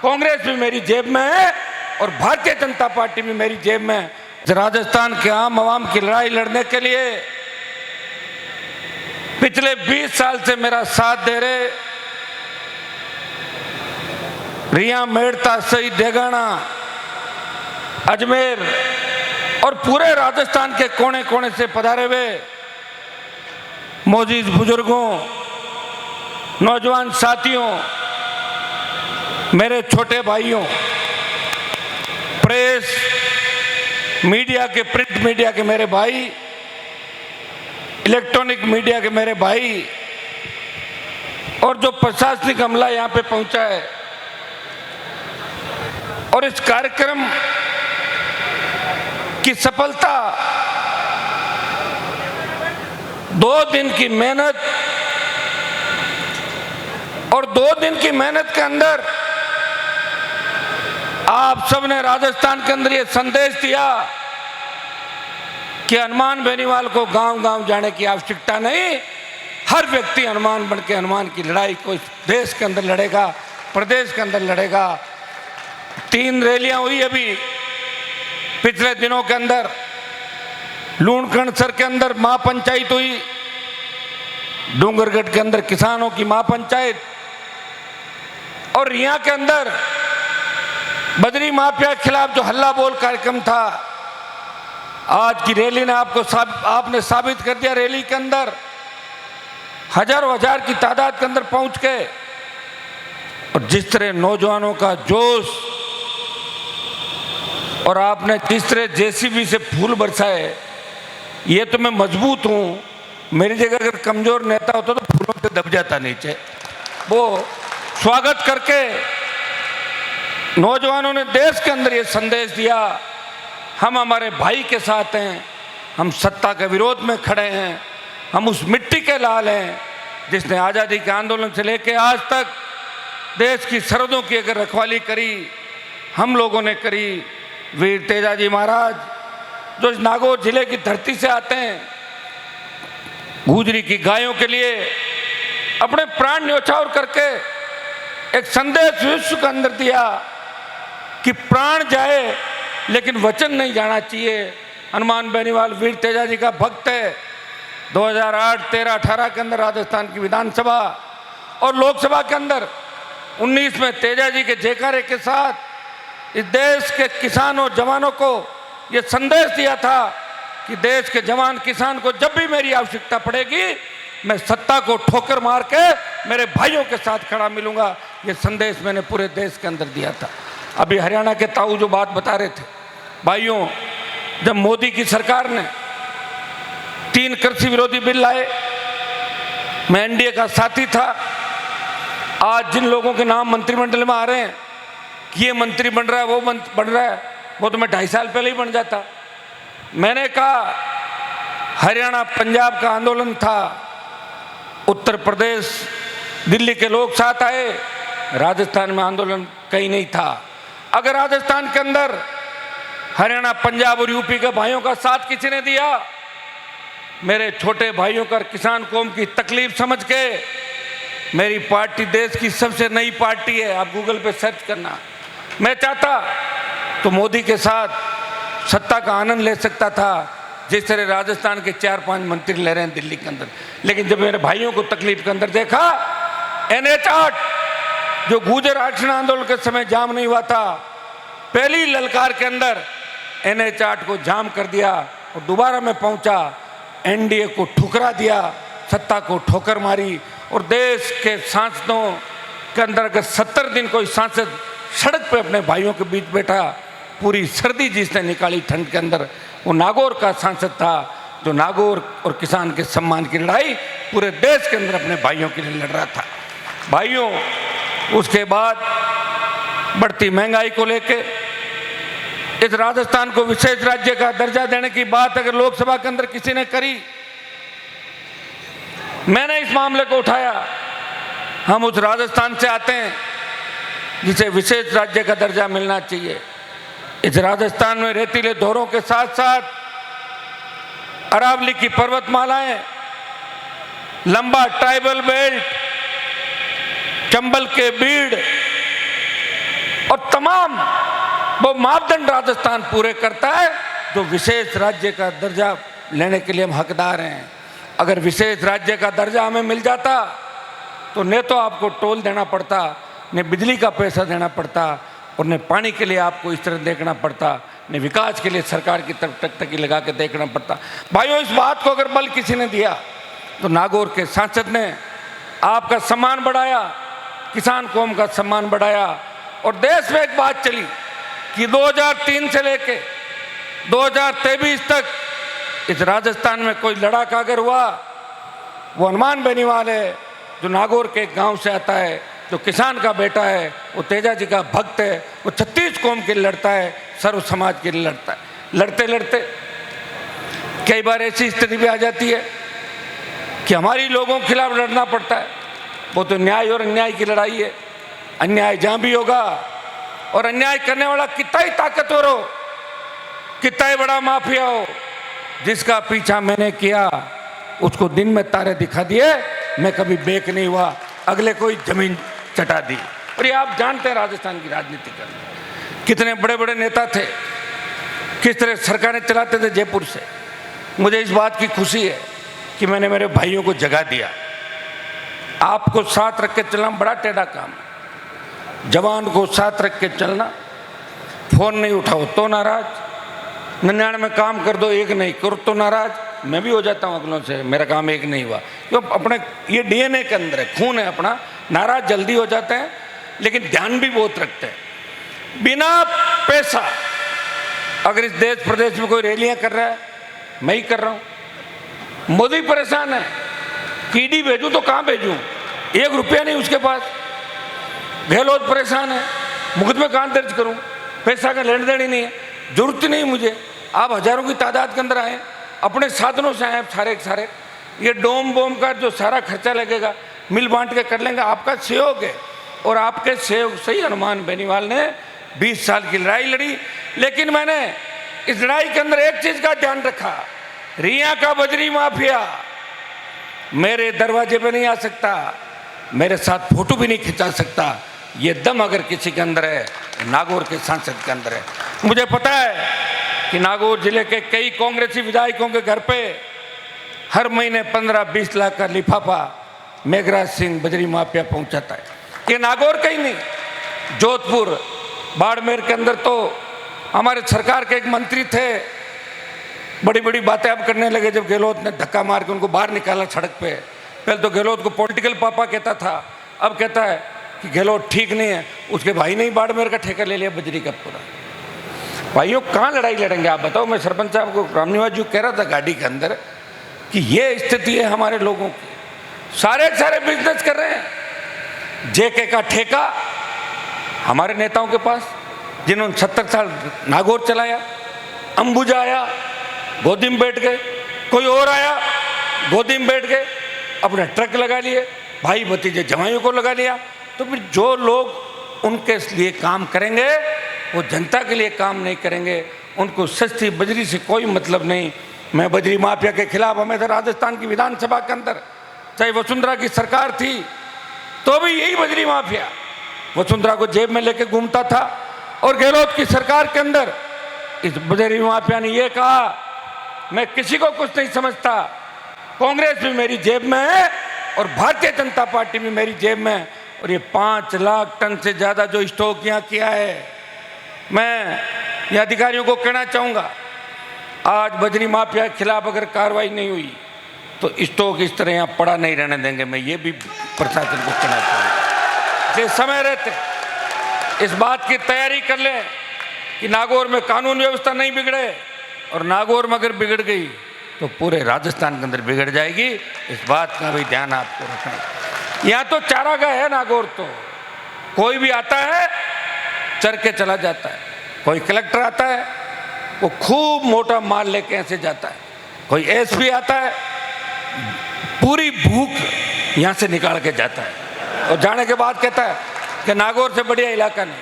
कांग्रेस भी मेरी जेब में है और भारतीय जनता पार्टी भी मेरी जेब में है। राजस्थान के आम आवाम की लड़ाई लड़ने के लिए पिछले 20 साल से मेरा साथ दे रहे रिया, मेड़ता, सई, देगाना, अजमेर और पूरे राजस्थान के कोने कोने से पधारे हुए मौजूद बुजुर्गों, नौजवान साथियों, मेरे छोटे भाइयों, प्रेस मीडिया के, प्रिंट मीडिया के मेरे भाई, इलेक्ट्रॉनिक मीडिया के मेरे भाई और जो प्रशासनिक अमला यहां पे पहुंचा है और इस कार्यक्रम की सफलता 2 दिन की मेहनत और 2 दिन की मेहनत के अंदर आप सबने राजस्थान के अंदर ये संदेश दिया कि हनुमान बेनीवाल को गांव-गांव जाने की आवश्यकता नहीं, हर व्यक्ति हनुमान बन के हनुमान की लड़ाई को इस देश के अंदर लड़ेगा, प्रदेश के अंदर लड़ेगा। 3 रैलियां हुई अभी पिछले दिनों के अंदर। लूणकरणसर के अंदर महापंचायत हुई, डूंगरगढ़ के अंदर किसानों की महापंचायत और रिया के अंदर बजरी माफिया के खिलाफ जो हल्ला बोल कार्यक्रम था। आज की रैली ने आपने साबित कर दिया। रैली के अंदर हजारों हजार की तादाद के अंदर पहुंच के और जिस तरह नौजवानों का जोश और आपने जिस तरह जेसीबी से फूल बरसाए, ये तो मैं मजबूत हूं, मेरी जगह अगर कमजोर नेता होता तो फूलों से दब जाता नीचे। वो स्वागत करके नौजवानों ने देश के अंदर ये संदेश दिया, हम हमारे भाई के साथ हैं, हम सत्ता के विरोध में खड़े हैं, हम उस मिट्टी के लाल हैं जिसने आज़ादी के आंदोलन से लेकर आज तक देश की सरहदों की अगर रखवाली करी, हम लोगों ने करी। वीर तेजाजी महाराज जो इस नागौर जिले की धरती से आते हैं, गुजरी की गायों के लिए अपने प्राण न्यौछावर करके एक संदेश विश्व के अंदर दिया कि प्राण जाए लेकिन वचन नहीं जाना चाहिए। हनुमान बेनीवाल वीर तेजाजी का भक्त है। 2008, 13, 18 के अंदर राजस्थान की विधानसभा और लोकसभा के अंदर 19 में तेजाजी के जयकारे के साथ इस देश के किसानों जवानों को यह संदेश दिया था कि देश के जवान किसान को जब भी मेरी आवश्यकता पड़ेगी मैं सत्ता को ठोकर मार के मेरे भाइयों के साथ खड़ा मिलूंगा। यह संदेश मैंने पूरे देश के अंदर दिया था। अभी हरियाणा के ताऊ जो बात बता रहे थे, भाइयों, जब मोदी की सरकार ने 3 कृषि विरोधी बिल लाए, मैं एनडीए का साथी था। आज जिन लोगों के नाम मंत्रिमंडल में आ रहे हैं कि ये मंत्री बन रहा है, वो बन रहा है, वो तो मैं 2.5 साल पहले ही बन जाता। मैंने कहा हरियाणा पंजाब का आंदोलन था, उत्तर प्रदेश दिल्ली के लोग साथ आए, राजस्थान में आंदोलन कहीं नहीं था। अगर राजस्थान के अंदर हरियाणा पंजाब और यूपी के भाइयों का साथ किसी ने दिया, मेरे छोटे भाइयों का किसान कौम की तकलीफ समझ के, मेरी पार्टी देश की सबसे नई पार्टी है, आप गूगल पे सर्च करना, मैं चाहता तो मोदी के साथ सत्ता का आनंद ले सकता था जिस तरह राजस्थान के 4-5 मंत्री ले रहे हैं दिल्ली के अंदर। लेकिन जब मेरे भाइयों को तकलीफ के अंदर देखा, NH-8 जो गुर्जर आरक्षण आंदोलन के समय जाम नहीं हुआ था, पहली ललकार के अंदर NH-8 को जाम कर दिया और दोबारा मैं पहुंचा, एनडीए को ठुकरा दिया, सत्ता को ठोकर मारी और देश के सांसदों के अंदर अगर 70 दिन कोई सांसद सड़क पे अपने भाइयों के बीच बैठा, पूरी सर्दी जिसने निकाली ठंड के अंदर, वो नागौर का सांसद था जो नागौर और किसान के सम्मान की लड़ाई पूरे देश के अंदर अपने भाइयों के लिए लड़ रहा था। भाइयों, उसके बाद बढ़ती महंगाई को लेके इस राजस्थान को विशेष राज्य का दर्जा देने की बात अगर लोकसभा के अंदर किसी ने करी, मैंने इस मामले को उठाया। हम उस राजस्थान से आते हैं जिसे विशेष राज्य का दर्जा मिलना चाहिए। इस राजस्थान में रेतीले दौरों के साथ साथ अरावली की पर्वतमालाएं, लंबा ट्राइबल बेल्ट, चंबल के बीड़, और तमाम वो मापदंड राजस्थान पूरे करता है जो विशेष राज्य का दर्जा लेने के लिए हम हकदार हैं। अगर विशेष राज्य का दर्जा हमें मिल जाता तो न तो आपको टोल देना पड़ता, न बिजली का पैसा देना पड़ता, और न पानी के लिए आपको इस तरह देखना पड़ता, न विकास के लिए सरकार की तरफ टकटकी लगा के देखना पड़ता। भाइयों, इस बात को अगर बल किसी ने दिया तो नागौर के सांसद ने आपका सम्मान बढ़ाया, किसान कौम का सम्मान बढ़ाया। और देश में एक बात चली कि 2003 से लेके 2023 तक इस राजस्थान में कोई लड़ाका अगर हुआ, वो हनुमान बेनीवाल है जो नागौर के एक गांव से आता है, जो किसान का बेटा है, वो तेजा जी का भक्त है, वो 36 कौम के लिए लड़ता है, सर्व समाज के लिए लड़ता है। लड़ते लड़ते कई बार ऐसी स्थिति भी आ जाती है कि हमारी लोगों के खिलाफ लड़ना पड़ता है। वो तो न्याय और अन्याय की लड़ाई है। अन्याय जहां भी होगा, और अन्याय करने वाला कितना ही ताकतवर हो, कितना ही बड़ा माफिया हो, जिसका पीछा मैंने किया उसको दिन में तारे दिखा दिए, मैं कभी बेक नहीं हुआ, अगले कोई जमीन चटा दी। और ये आप जानते हैं राजस्थान की राजनीति का कितने बड़े बड़े नेता थे, किस तरह सरकारें चलाते थे जयपुर से। मुझे इस बात की खुशी है कि मैंने मेरे भाइयों को जगा दिया। आपको साथ रख के चलना बड़ा टेढ़ा काम है। जवान को साथ रख के चलना, फोन नहीं उठाओ तो नाराज, 99 काम कर दो, एक नहीं करो तो नाराज। मैं भी हो जाता हूँ अगलों से, मेरा काम एक नहीं हुआ, क्यों? अपने ये डीएनए के अंदर है, खून है अपना। नाराज जल्दी हो जाते हैं, लेकिन ध्यान भी बहुत रखते हैं। बिना पैसा अगर इस देश प्रदेश में कोई रैलियां कर रहा है, मैं ही कर रहा हूं। मोदी परेशान है, कीडी भेजूं तो कहां भेजूं, 1 रुपया नहीं उसके पास। गहलोत परेशान है, मुकदमे कहां दर्ज करूं, पैसा का लेन देन ही नहीं है, जरूरत नहीं मुझे। आप हजारों की तादाद के अंदर आए, अपने साधनों से आए सारे के सारे। ये डोम बोम का जो सारा खर्चा लगेगा मिल बांट के कर लेंगे, आपका सहयोग है। और आपके सहयोग से ही हनुमान बेनीवाल ने 20 साल की लड़ाई लड़ी। लेकिन मैंने इस लड़ाई के अंदर एक चीज का ध्यान रखा, रिया का बजरी माफिया मेरे दरवाजे पे नहीं आ सकता, मेरे साथ फोटो भी नहीं खिंचा सकता। ये दम अगर किसी के अंदर है, नागौर के सांसद के अंदर है। मुझे पता है कि नागौर जिले के कई कांग्रेसी विधायकों के घर पे हर महीने 15-20 लाख का लिफाफा मेघराज सिंह बजरी माफिया पहुंचाता है। ये नागौर का ही नहीं, जोधपुर, बाड़मेर के अंदर तो हमारे सरकार के एक मंत्री थे, बड़ी बड़ी बातें अब करने लगे जब गहलोत ने धक्का मार के उनको बाहर निकाला सड़क पे। पहले तो गहलोत को पॉलिटिकल पापा कहता था, अब कहता है कि गहलोत ठीक नहीं है। उसके भाई ने ही बाड़मेर का ठेका ले लिया बजरी का पूरा। भाइयों, कहाँ लड़ाई लड़ेंगे आप बताओ। मैं सरपंच साहब को रामनिवास जी कह रहा था गाड़ी के अंदर कि ये स्थिति है हमारे लोगों की, सारे बिजनेस कर रहे हैं। जेके का ठेका हमारे नेताओं के पास, जिन्होंने 70 साल नागौर चलाया। अंबुजा आया, गोदी में बैठ गए, कोई और आया, गोदी में बैठ गए, अपने ट्रक लगा लिए, भाई भतीजे जवाइयों को लगा लिया। तो फिर जो लोग उनके लिए काम करेंगे वो जनता के लिए काम नहीं करेंगे, उनको सस्ती बजरी से कोई मतलब नहीं। मैं बजरी माफिया के खिलाफ हमेशा राजस्थान की विधानसभा के अंदर, चाहे वसुंधरा की सरकार थी तो भी यही बजरी माफिया वसुंधरा को जेब में लेके घूमता था। और गहलोत की सरकार के अंदर इस बजरी माफिया ने यह कहा, मैं किसी को कुछ नहीं समझता, कांग्रेस भी मेरी जेब में है और भारतीय जनता पार्टी भी मेरी जेब में है। और ये 5 लाख टन से ज्यादा जो स्टॉक यहाँ किया है, मैं ये अधिकारियों को कहना चाहूँगा, आज बजरी माफिया के खिलाफ अगर कार्रवाई नहीं हुई तो स्टॉक इस तरह यहाँ पड़ा नहीं रहने देंगे। मैं ये भी प्रशासन को कहना चाहूँगा, समय रहते इस बात की तैयारी कर लें कि नागौर में कानून व्यवस्था नहीं बिगड़े, और नागौर में अगर बिगड़ गई तो पूरे राजस्थान के अंदर बिगड़ जाएगी। इस बात का भी ध्यान आपको रखना है। यहाँ तो चारागाह है नागौर, तो कोई भी आता है चर के चला जाता है। कोई कलेक्टर आता है वो खूब मोटा माल लेके ऐसे जाता है, कोई एसपी आता है पूरी भूख यहाँ से निकाल के जाता है, और जाने के बाद कहता है कि नागौर से बढ़िया इलाका नहीं,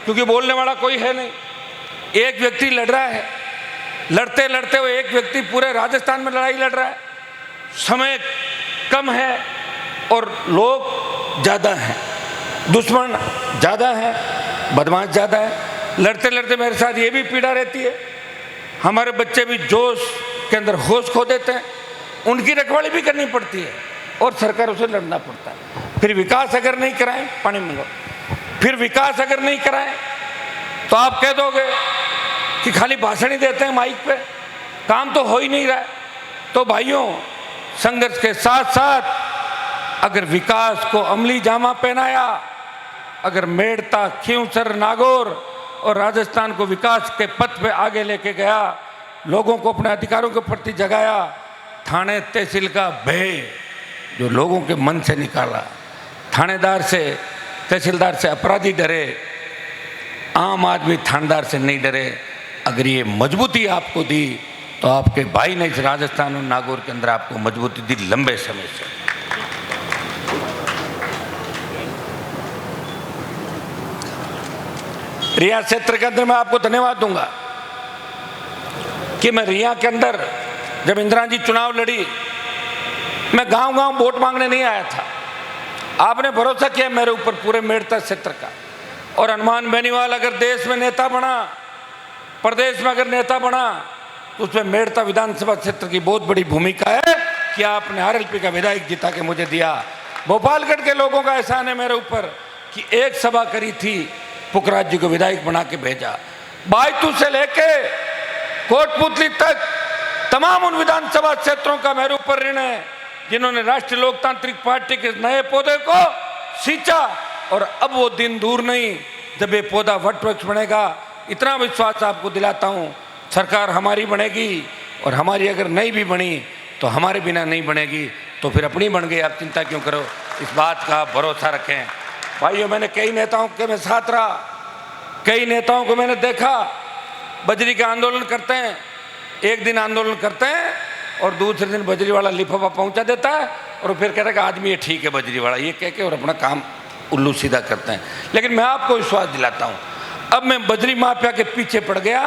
क्योंकि बोलने वाला कोई है नहीं। एक व्यक्ति लड़ रहा है, लड़ते लड़ते वो एक व्यक्ति पूरे राजस्थान में लड़ाई लड़ रहा है। समय कम है और लोग ज़्यादा हैं, दुश्मन ज़्यादा हैं, बदमाश ज़्यादा है, लड़ते लड़ते मेरे साथ ये भी पीड़ा रहती है। हमारे बच्चे भी जोश के अंदर होश खो देते हैं, उनकी रखवाली भी करनी पड़ती है और सरकारों से लड़ना पड़ता है। फिर विकास अगर नहीं कराएं, पानी मंगो, फिर विकास अगर नहीं कराएं तो आप कह दोगे कि खाली भाषण ही देते हैं माइक पे, काम तो हो ही नहीं रहा है। तो भाइयों, संघर्ष के साथ साथ अगर विकास को अमली जामा पहनाया, अगर मेड़ता, खींवसर, नागौर और राजस्थान को विकास के पथ पे आगे लेके गया, लोगों को अपने अधिकारों के प्रति जगाया, थाने तहसील का भय जो लोगों के मन से निकाला, थानेदार से, तहसीलदार से अपराधी डरे, आम आदमी थानेदार से नहीं डरे। अगर ये मजबूती आपको दी तो आपके भाई ने इस राजस्थान और नागौर के अंदर आपको मजबूती दी लंबे समय से। रिया क्षेत्र के अंदर मैं आपको धन्यवाद दूंगा कि मैं रिया के अंदर जब इंदिरा जी चुनाव लड़ी, मैं गांव गांव वोट मांगने नहीं आया था। आपने भरोसा किया मेरे ऊपर पूरे मेड़ता क्षेत्र का। और हनुमान बेनीवाल अगर देश में नेता बना, प्रदेश में अगर नेता बना, तो उसमें मेड़ता विधानसभा क्षेत्र की बहुत बड़ी भूमिका है कि आपने आरएलपी का विधायक जिता के मुझे दिया। भोपालगढ़ के लोगों का एहसान है मेरे ऊपर कि एक सभा करी थी, पुखराज जी को विधायक बना के भेजा। बायतू से लेके कोटपुतली तक तमाम उन विधानसभा क्षेत्रों का मेरे ऊपर ऋण है जिन्होंने राष्ट्रीय लोकतांत्रिक पार्टी के नए पौधे को सींचा। और अब वो दिन दूर नहीं जब ये पौधा वट वृक्ष बनेगा। इतना विश्वास आपको दिलाता हूँ, सरकार हमारी बनेगी, और हमारी अगर नहीं भी बनी तो हमारे बिना नहीं बनेगी, तो फिर अपनी बन गई। आप चिंता क्यों करो, इस बात का भरोसा रखें। भाइयों, मैंने कई नेताओं के मैं साथ रहा, कई नेताओं को मैंने देखा बजरी का आंदोलन करते हैं, एक दिन आंदोलन करते हैं और दूसरे दिन बजरी वाला लिफाफा पहुंचा देता है और फिर कहता है कि आदमी ये ठीक है बजरी वाला, ये कह के और अपना काम उल्लू सीधा करते हैं। लेकिन मैं आपको विश्वास दिलाता हूँ, अब मैं बजरी माफिया के पीछे पड़ गया,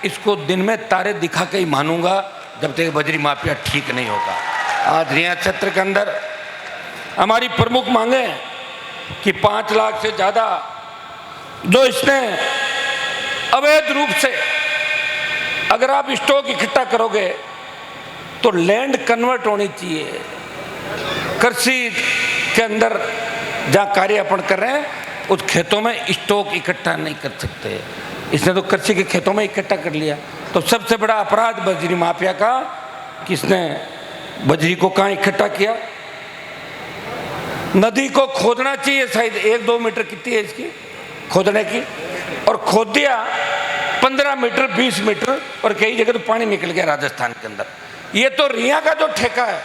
इसको दिन में तारे दिखा के ही मानूंगा जब तक बजरी माफिया ठीक नहीं होगा। आज रिया क्षेत्र के अंदर हमारी प्रमुख मांगे कि 5 लाख से ज़्यादा जो इसने अवैध रूप से अगर आप स्टॉक इकट्ठा करोगे तो लैंड कन्वर्ट होनी चाहिए। कृषि के अंदर जहाँ कार्य अपन कर रहे हैं उस खेतों में स्टॉक इकट्ठा नहीं कर सकते। इसने तो कृषि के खेतों में इकट्ठा कर लिया। तो सबसे बड़ा अपराध बजरी माफिया का, किसने बजरी को कहाँ इकट्ठा किया। नदी को खोदना चाहिए, शायद 1-2 मीटर कितनी है इसकी खोदने की, और खोद दिया 15 मीटर 20 मीटर, और कई जगह तो पानी निकल गया राजस्थान के अंदर। ये तो रिया का जो ठेका है,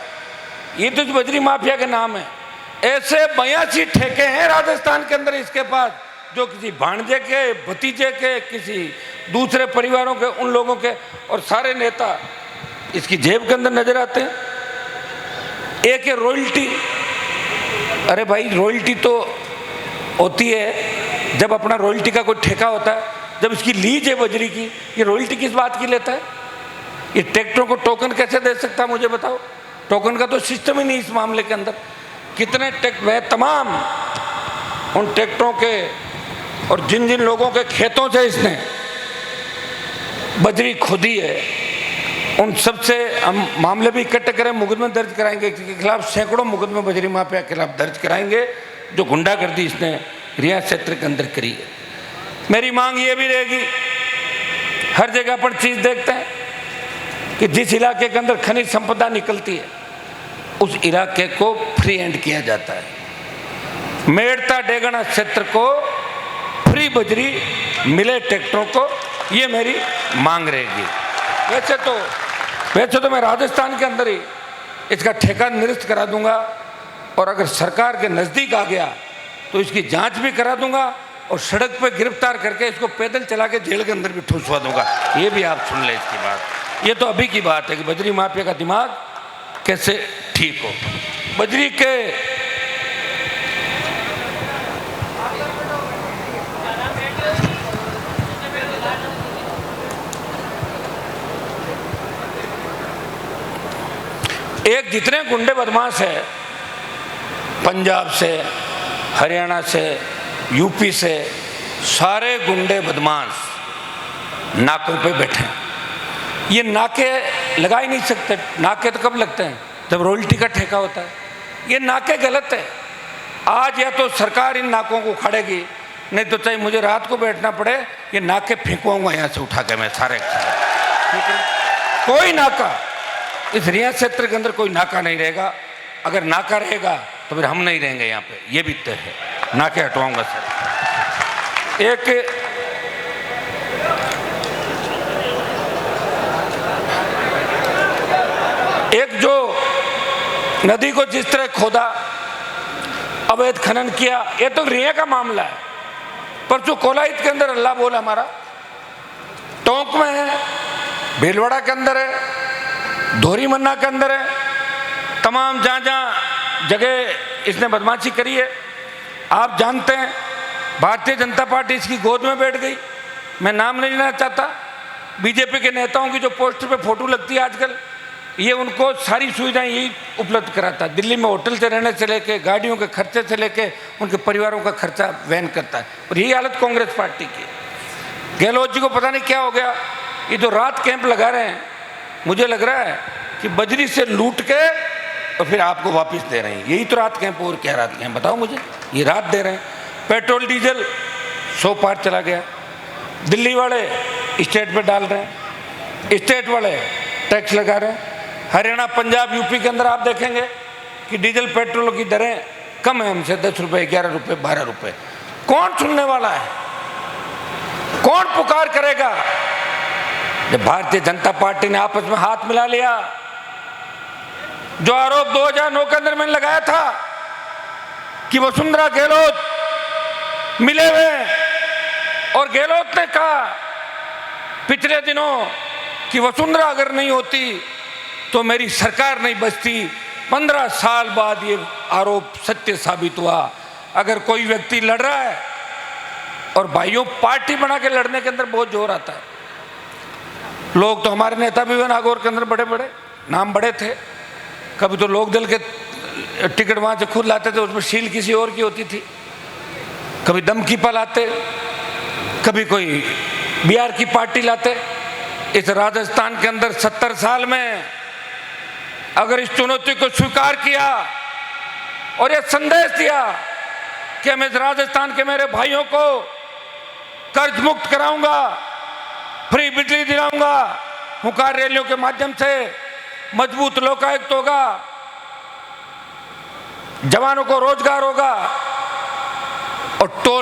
ये तो बजरी माफिया के नाम है। ऐसे 82 ठेके हैं राजस्थान के अंदर इसके पास, जो किसी भांजे के, भतीजे के, किसी दूसरे परिवारों के, उन लोगों के, और सारे नेता इसकी जेब के अंदर नजर आते हैं। एक है रॉयल्टी। अरे भाई, रॉयल्टी तो होती है जब अपना रॉयल्टी का कोई ठेका होता है, जब इसकी लीज है बजरी की, ये रॉयल्टी किस बात की लेता है। ये ट्रैक्टरों को टोकन कैसे दे सकता है मुझे बताओ। टोकन का तो सिस्टम ही नहीं इस मामले के अंदर। कितने ट्रैक्टर, तमाम उन ट्रैक्टरों के और जिन जिन लोगों के खेतों से इसने बजरी खोदी है, उन सबसे हम मामले भी इकट्ठे करें, मुकदमे दर्ज कराएंगे। इसके खिलाफ सैकड़ों मुकदमे बजरी माफिया के खिलाफ दर्ज कराएंगे, जो गुंडागर्दी इसने रिया क्षेत्र के अंदर करी है। मेरी मांग ये भी रहेगी, हर जगह पर चीज देखते हैं कि जिस इलाके के अंदर खनिज संपदा निकलती है उस इलाके को फ्री हैंड किया जाता है। मेड़ता डेगना क्षेत्र को फ्री बजरी मिले ट्रैक्टरों को, ये मेरी मांग रहेगी। वैसे तो मैं राजस्थान के अंदर ही इसका ठेका निरस्त करा दूंगा, और अगर सरकार के नज़दीक आ गया तो इसकी जांच भी करा दूंगा, और सड़क पर गिरफ्तार करके इसको पैदल चला के जेल के अंदर भी ठुसवा दूंगा। ये भी आप सुन लें इसकी बात। ये तो अभी की बात है कि बजरी माफिया का दिमाग कैसे ठीक हो। बजरी के एक जितने गुंडे बदमाश है, पंजाब से, हरियाणा से, यूपी से, सारे गुंडे बदमाश नाकों पे बैठे हैं। ये नाके लगा ही नहीं सकते। नाके तो कब लगते हैं? जब रॉयल्टी का ठेका होता है। ये नाके गलत है। आज या तो सरकार इन नाकों को उखाड़ेगी, नहीं तो चाहे मुझे रात को बैठना पड़े, ये नाके फेंकवाऊंगा यहाँ से उठा के मैं सारे। ठीक है, कोई नाका इस रियासत क्षेत्र के अंदर कोई नाका नहीं रहेगा। अगर नाका रहेगा तो फिर हम नहीं रहेंगे यहाँ पे, ये भी तय है। नाके हटवाऊंगा सर। एक जो नदी को जिस तरह खोदा, अवैध खनन किया, ये तो रिया का मामला है। पर जो कोलाहित के अंदर अल्लाह बोला हमारा, टोंक में है, भीलवाड़ा के अंदर है, धोरी मन्ना के अंदर है, तमाम जहाँ जहाँ जगह इसने बदमाशी करी है। आप जानते हैं भारतीय जनता पार्टी इसकी गोद में बैठ गई। मैं नाम नहीं लेना चाहता। बीजेपी के नेताओं की जो पोस्टर पे फोटो लगती है आजकल, ये उनको सारी सुविधाएं यही उपलब्ध कराता है। दिल्ली में होटल से रहने से लेके, गाड़ियों के खर्चे से लेके, उनके परिवारों का खर्चा वहन करता है। और यही हालत कांग्रेस पार्टी की। गहलोत जी को पता नहीं क्या हो गया, ये जो रात कैंप लगा रहे हैं, मुझे लग रहा है कि बजरी से लूट के और फिर आपको वापस दे रहे हैं। यही तो रात कैंप। और क्या रात कैंप बताओ मुझे? ये रात दे रहे हैं। पेट्रोल डीजल 100 पार चला गया। दिल्ली वाले स्टेट पे डाल रहे हैं, स्टेट वाले टैक्स लगा रहे हैं। हरियाणा, पंजाब, यूपी के अंदर आप देखेंगे कि डीजल पेट्रोल की दरें कम है हमसे, 10 रुपये, 11 रुपये, 12 रुपये। कौन सुनने वाला है? कौन पुकार करेगा? जब भारतीय जनता पार्टी ने आपस में हाथ मिला लिया, जो आरोप 2009 के अंदर मैंने लगाया था कि वसुंधरा गहलोत मिले हुए, और गहलोत ने कहा पिछले दिनों कि वसुंधरा अगर नहीं होती तो मेरी सरकार नहीं बचती। 15 साल बाद ये आरोप सत्य साबित हुआ। अगर कोई व्यक्ति लड़ रहा है, और भाइयों पार्टी बना के लड़ने के अंदर बहुत जोर आता है। लोग तो हमारे नेता भी नागौर के अंदर बड़े बड़े नाम बड़े थे। कभी तो लोक दल के टिकट वहां से खुद लाते थे, उसमें शील किसी और की होती थी। कभी दमकीपा लाते, कभी कोई बिहार की पार्टी लाते। इस राजस्थान के अंदर 70 साल में अगर इस चुनौती को स्वीकार किया और यह संदेश दिया कि मैं इस राजस्थान के मेरे भाइयों को कर्ज मुक्त कराऊंगा, फ्री बिजली दिलाऊंगा, हुंकार रैलियों के माध्यम से मजबूत लोकायुक्त होगा, जवानों को रोजगार होगा, और टोल